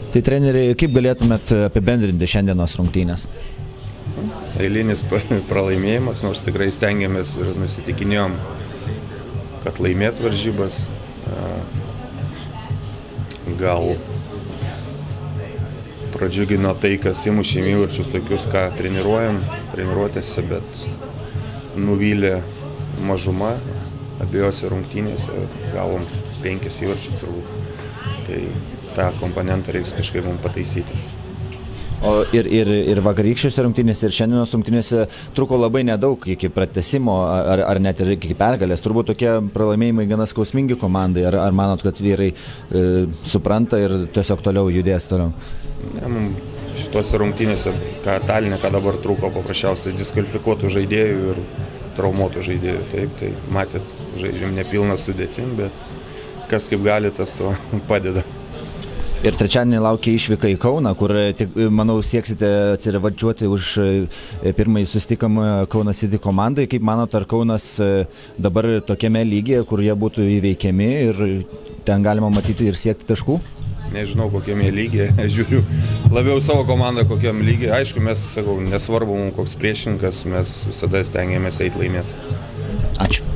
Tai treneri, kaip galėtumėt apibendrinti šiandienos rungtynės? Eilinis pralaimėjimas, nors tikrai stengiamės ir nusitikinėjom, kad laimėt varžybas. Gal pradžiugino tai, kas įmušėm įvarčius tokius, ką treniruotėse, bet nuvylė mažuma abiejose rungtynėse, gavom 5 įvarčius turbūt. Tai tą komponentą reiks kažkaip mums pataisyti. O ir vakarykščiose rungtynėse, ir šiandienos rungtynėse truko labai nedaug iki pratęsimo, ar net ir iki pergalės. Turbūt tokie pralaimėjimai gana skausmingi komandai. Ar manot, kad vyrai supranta ir tiesiog toliau judės toliau? Ne, mums šitose rungtynėse, ką Taline, ką dabar trūko, paprasčiausiai diskvalifikuotų žaidėjų ir traumuotų žaidėjų. Taip, tai matėt, žaidžiam nepilną sudėtim, bet kas kaip gali, tas to padeda. Ir trečiadienį laukia išvyka į Kauną, kur, manau, sieksite atsirevadžiuoti už pirmąjį susitikimą Kaunas City komandai. Kaip manot, ar Kaunas dabar tokiame lygyje, kur jie būtų įveikiami ir ten galima matyti ir siekti taškų? Nežinau, kokiame lygyje. Žiūriu labiau savo komandą, kokiam lygyje. Aišku, mes, sakau, nesvarbu mums koks priešininkas, mes visada stengiamės eiti laimėti. Ačiū.